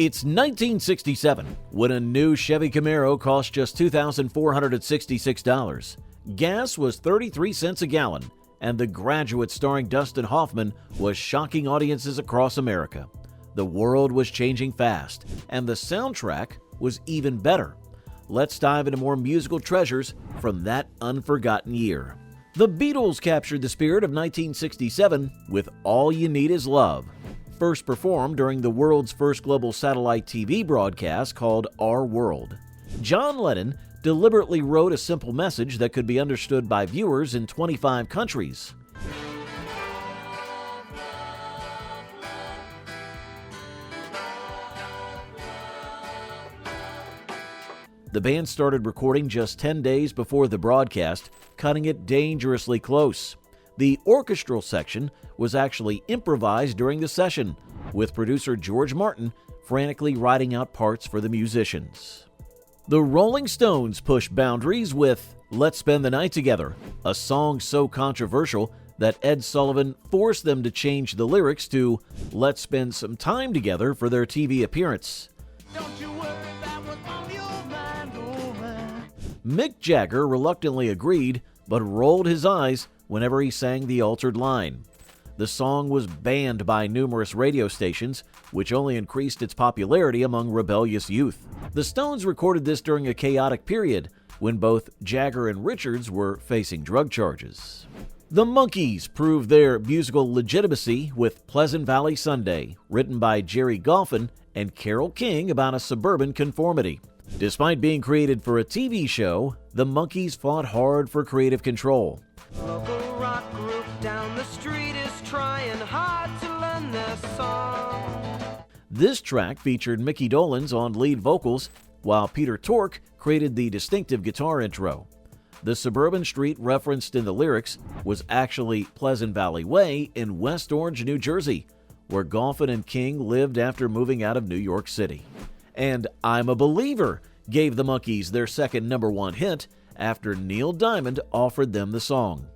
It's 1967 when a new Chevy Camaro cost just $2,466. Gas was 33 cents a gallon, and The Graduate starring Dustin Hoffman was shocking audiences across America. The world was changing fast, and the soundtrack was even better. Let's dive into more musical treasures from that unforgotten year. The Beatles captured the spirit of 1967 with All You Need Is Love, first performed during the world's first global satellite TV broadcast called Our World. John Lennon deliberately wrote a simple message that could be understood by viewers in 25 countries. The band started recording just 10 days before the broadcast, cutting it dangerously close. The orchestral section was actually improvised during the session, with producer George Martin frantically writing out parts for the musicians. The Rolling Stones pushed boundaries with Let's Spend the Night Together, a song so controversial that Ed Sullivan forced them to change the lyrics to Let's Spend Some Time Together for their TV appearance. Don't you worry, that was on your mind, oh man. Mick Jagger reluctantly agreed, but rolled his eyes whenever he sang the altered line. The song was banned by numerous radio stations, which only increased its popularity among rebellious youth. The Stones recorded this during a chaotic period when both Jagger and Richards were facing drug charges. The Monkees proved their musical legitimacy with Pleasant Valley Sunday, written by Jerry Goffin and Carole King about a suburban conformity. Despite being created for a TV show, the Monkees fought hard for creative control. Local rock group down the street is trying hard to learn their song. This track featured Mickey Dolenz on lead vocals, while Peter Tork created the distinctive guitar intro. The suburban street referenced in the lyrics was actually Pleasant Valley Way in West Orange, New Jersey, where Goffin and King lived after moving out of New York City. And I'm a Believer gave the Monkees their second #1 hit after Neil Diamond offered them the song.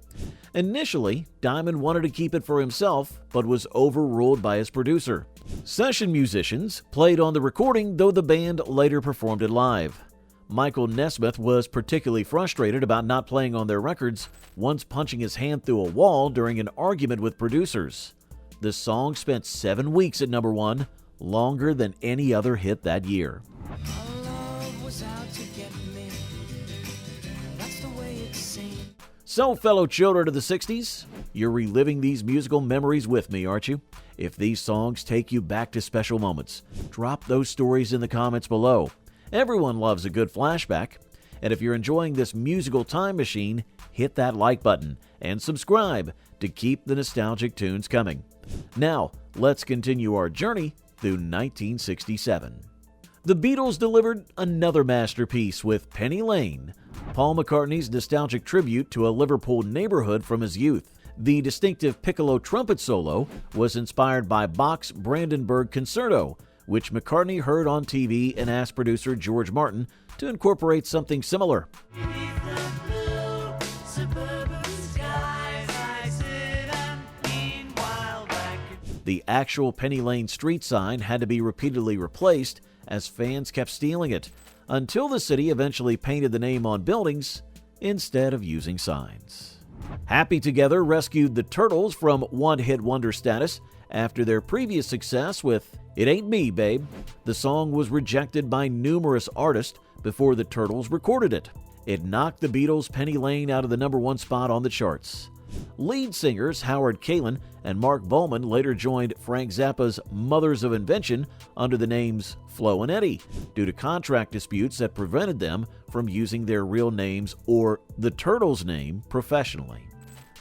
Initially, Diamond wanted to keep it for himself, but was overruled by his producer. Session musicians played on the recording, though the band later performed it live. Michael Nesmith was particularly frustrated about not playing on their records, once punching his hand through a wall during an argument with producers. The song spent 7 weeks at #1, longer than any other hit that year. So, fellow children of the 60s, you're reliving these musical memories with me, aren't you? If these songs take you back to special moments, drop those stories in the comments below. Everyone loves a good flashback. And if you're enjoying this musical time machine, hit that like button and subscribe to keep the nostalgic tunes coming. Now, let's continue our journey through 1967. The Beatles delivered another masterpiece with Penny Lane, Paul McCartney's nostalgic tribute to a Liverpool neighborhood from his youth. The distinctive piccolo trumpet solo was inspired by Bach's Brandenburg Concerto, which McCartney heard on TV and asked producer George Martin to incorporate something similar. The actual Penny Lane street sign had to be repeatedly replaced as fans kept stealing it, until the city eventually painted the name on buildings instead of using signs. Happy Together rescued the Turtles from one-hit wonder status after their previous success with It Ain't Me, Babe. The song was rejected by numerous artists before the Turtles recorded it. It knocked the Beatles' Penny Lane out of the #1 spot on the charts. Lead singers Howard Kaylan and Mark Bowman later joined Frank Zappa's Mothers of Invention under the names Flo and Eddie due to contract disputes that prevented them from using their real names or the Turtles' name professionally.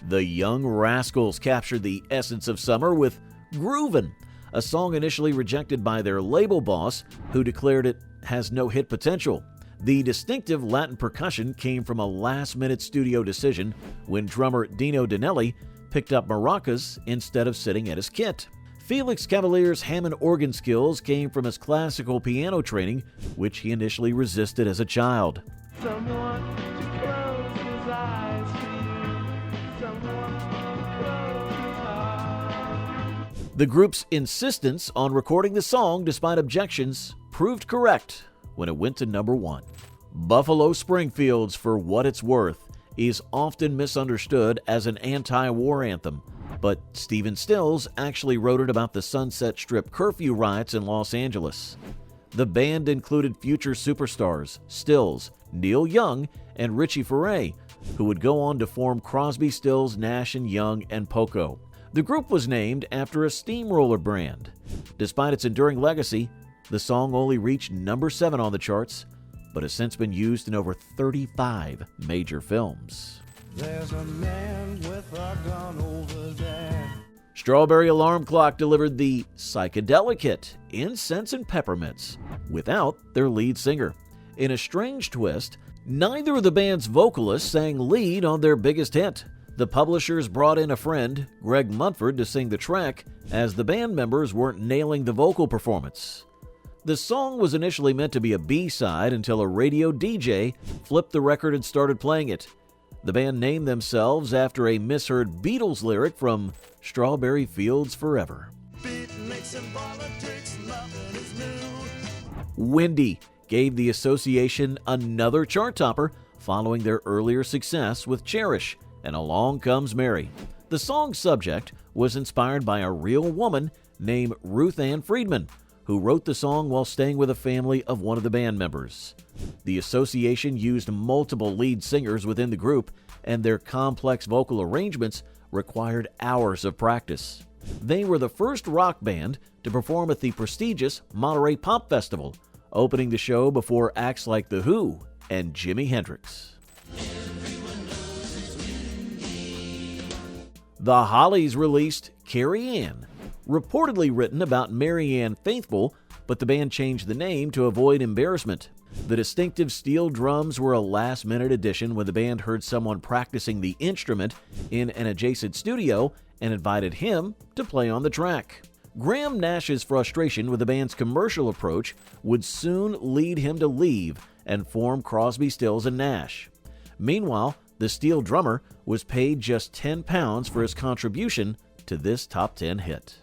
The Young Rascals captured the essence of summer with Groovin', a song initially rejected by their label boss, who declared it has no hit potential. The distinctive Latin percussion came from a last-minute studio decision when drummer Dino Danelli picked up maracas instead of sitting at his kit. Felix Cavalier's Hammond organ skills came from his classical piano training, which he initially resisted as a child. Someone to close his eyes to, someone to close his heart. The group's insistence on recording the song despite objections proved correct when it went to number 1. Buffalo Springfield's For What It's Worth is often misunderstood as an anti-war anthem, but Stephen Stills actually wrote it about the Sunset Strip curfew riots in Los Angeles. The band included future superstars Stills, Neil Young, and Richie Furay, who would go on to form Crosby, Stills, Nash & Young, and Poco. The group was named after a steamroller brand. Despite its enduring legacy, the song only reached number 7 on the charts, but has since been used in over 35 major films. There's a man with a gun over there. Strawberry Alarm Clock delivered the psychedelic hit Incense and Peppermints without their lead singer. In a strange twist, neither of the band's vocalists sang lead on their biggest hit. The publishers brought in a friend, Greg Munford, to sing the track, as the band members weren't nailing the vocal performance. The song was initially meant to be a B-side until a radio DJ flipped the record and started playing it. The band named themselves after a misheard Beatles lyric from Strawberry Fields Forever. Windy gave the association another chart topper following their earlier success with Cherish and Along Comes Mary. The song's subject was inspired by a real woman named Ruth Ann Friedman, who wrote the song while staying with a family of one of the band members. The association used multiple lead singers within the group, and their complex vocal arrangements required hours of practice. They were the first rock band to perform at the prestigious Monterey Pop Festival, opening the show before acts like The Who and Jimi Hendrix. The Hollies released Carrie Ann, reportedly written about Mary Ann Faithfull, but the band changed the name to avoid embarrassment. The distinctive steel drums were a last-minute addition when the band heard someone practicing the instrument in an adjacent studio and invited him to play on the track. Graham Nash's frustration with the band's commercial approach would soon lead him to leave and form Crosby, Stills and Nash. Meanwhile, the steel drummer was paid just £10 for his contribution to this top 10 hit.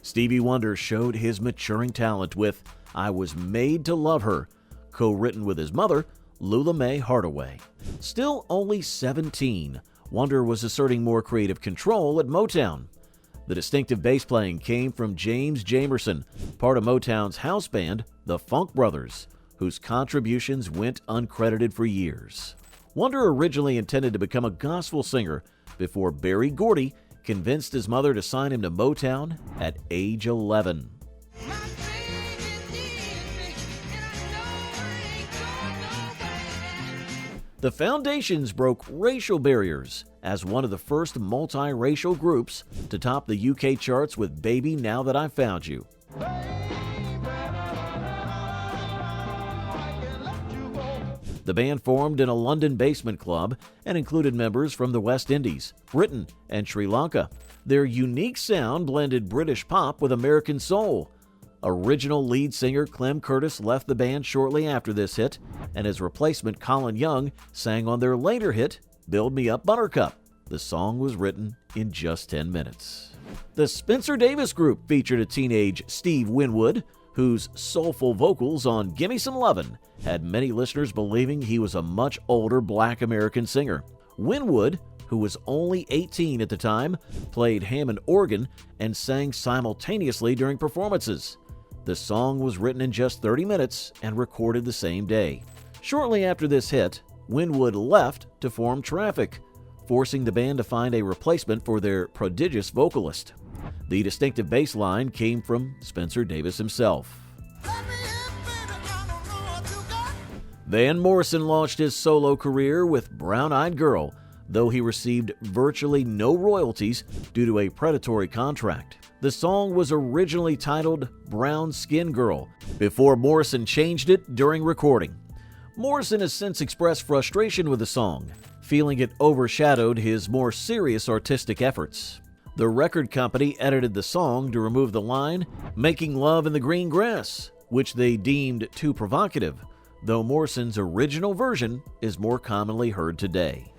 Stevie Wonder showed his maturing talent with I Was Made to Love Her, co-written with his mother, Lula Mae Hardaway. Still only 17, Wonder was asserting more creative control at Motown. The distinctive bass playing came from James Jamerson, part of Motown's house band, the Funk Brothers, whose contributions went uncredited for years. Wonder originally intended to become a gospel singer before Berry Gordy convinced his mother to sign him to Motown at age 11. The Foundations broke racial barriers as one of the first multiracial groups to top the UK charts with Baby Now That I Found You. The band formed in a London basement club and included members from the West Indies, Britain, and Sri Lanka. Their unique sound blended British pop with American soul. Original lead singer Clem Curtis left the band shortly after this hit, and his replacement Colin Young sang on their later hit, Build Me Up Buttercup. The song was written in just 10 minutes. The Spencer Davis Group featured a teenage Steve Winwood, whose soulful vocals on Gimme Some Lovin' had many listeners believing he was a much older Black American singer. Winwood, who was only 18 at the time, played Hammond organ and sang simultaneously during performances. The song was written in just 30 minutes and recorded the same day. Shortly after this hit, Winwood left to form Traffic, forcing the band to find a replacement for their prodigious vocalist. The distinctive bass line came from Spencer Davis himself. Van Morrison launched his solo career with Brown Eyed Girl, though he received virtually no royalties due to a predatory contract. The song was originally titled Brown Skin Girl, before Morrison changed it during recording. Morrison has since expressed frustration with the song, feeling it overshadowed his more serious artistic efforts. The record company edited the song to remove the line, "Making Love in the Green Grass," which they deemed too provocative, though Morrison's original version is more commonly heard today.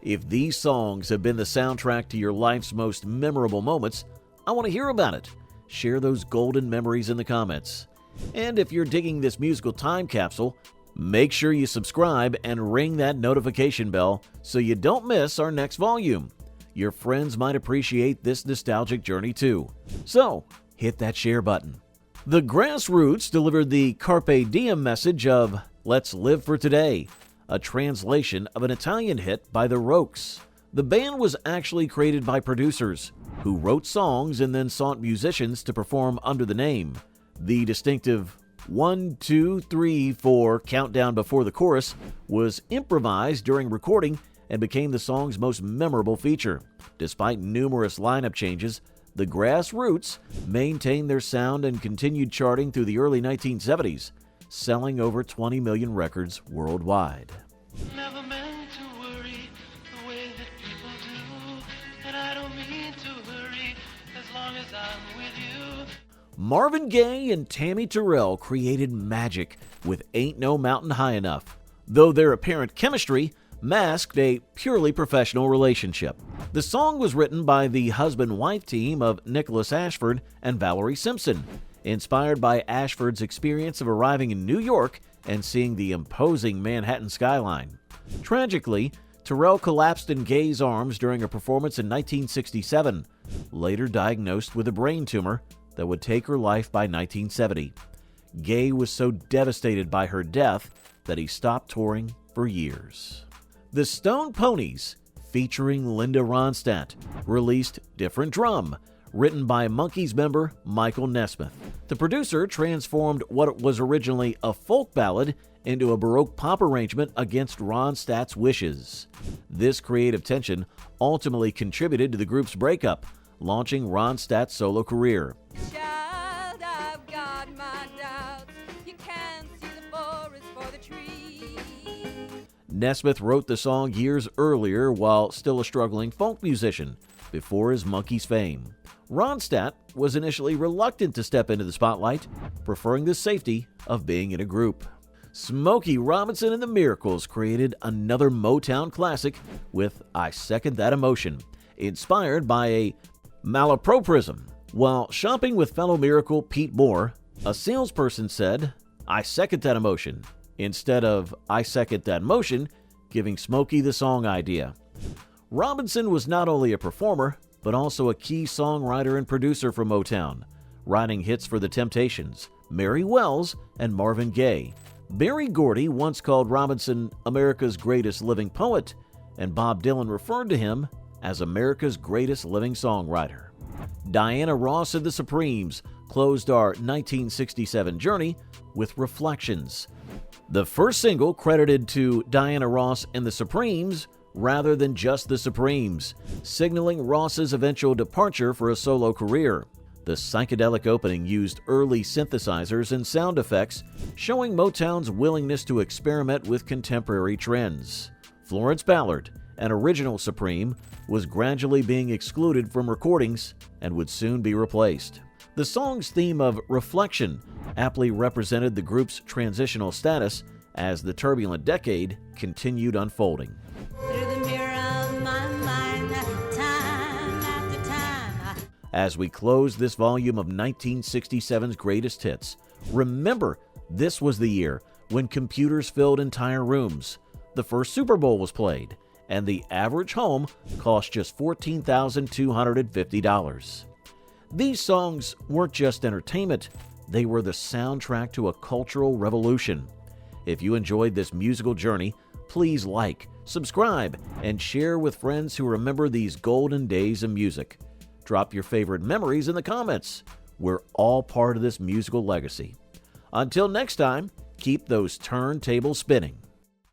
If these songs have been the soundtrack to your life's most memorable moments, I want to hear about it. Share those golden memories in the comments. And if you're digging this musical time capsule, make sure you subscribe and ring that notification bell so you don't miss our next volume. Your friends might appreciate this nostalgic journey too. So, hit that share button. The Grassroots delivered the Carpe Diem message of "Let's Live for Today," a translation of an Italian hit by the Rokes. The band was actually created by producers who wrote songs and then sought musicians to perform under the name. The distinctive 1, 2, 3, 4 countdown before the chorus was improvised during recording and became the song's most memorable feature. Despite numerous lineup changes, the Grassroots maintained their sound and continued charting through the early 1970s, selling over 20 million records worldwide. Never meant to worry the way that people do, and I don't mean to hurry as long as I'm with you. Marvin Gaye and Tammy Terrell created magic with Ain't No Mountain High Enough, though their apparent chemistry masked a purely professional relationship. The song was written by the husband-wife team of Nicholas Ashford and Valerie Simpson, inspired by Ashford's experience of arriving in New York and seeing the imposing Manhattan skyline. Tragically, Terrell collapsed in Gaye's arms during a performance in 1967, later diagnosed with a brain tumor that would take her life by 1970. Gaye was so devastated by her death that he stopped touring for years. The Stone Ponies, featuring Linda Ronstadt, released Different Drum, written by Monkees member Michael Nesmith. The producer transformed what was originally a folk ballad into a Baroque pop arrangement against Ronstadt's wishes. This creative tension ultimately contributed to the group's breakup, launching Ronstadt's solo career. Child, I've got my doubts. You can't see the forest for the trees. Nesmith wrote the song years earlier while still a struggling folk musician, before his Monkees fame. Ronstadt was initially reluctant to step into the spotlight, preferring the safety of being in a group. Smokey Robinson and the Miracles created another Motown classic with I Second That Emotion, inspired by a malapropism. While shopping with fellow Miracle Pete Moore, a salesperson said, "I second that emotion," instead of "I second that motion," giving Smokey the song idea. Robinson was not only a performer, but also a key songwriter and producer for Motown, writing hits for The Temptations, Mary Wells, and Marvin Gaye. Berry Gordy once called Robinson America's greatest living poet, and Bob Dylan referred to him as America's greatest living songwriter. Diana Ross and the Supremes closed our 1967 journey with Reflections, the first single credited to Diana Ross and the Supremes rather than just the Supremes, signaling Ross's eventual departure for a solo career. The psychedelic opening used early synthesizers and sound effects, showing Motown's willingness to experiment with contemporary trends. Florence Ballard, an original Supreme, was gradually being excluded from recordings and would soon be replaced. The song's theme of reflection aptly represented the group's transitional status as the turbulent decade continued unfolding. Through the mirror of my mind, time after time. As we close this volume of 1967's greatest hits, remember this was the year when computers filled entire rooms, the first Super Bowl was played, and the average home cost just $14,250. These songs weren't just entertainment, they were the soundtrack to a cultural revolution. If you enjoyed this musical journey, please like, subscribe, and share with friends who remember these golden days of music. Drop your favorite memories in the comments. We're all part of this musical legacy. Until next time, keep those turntables spinning.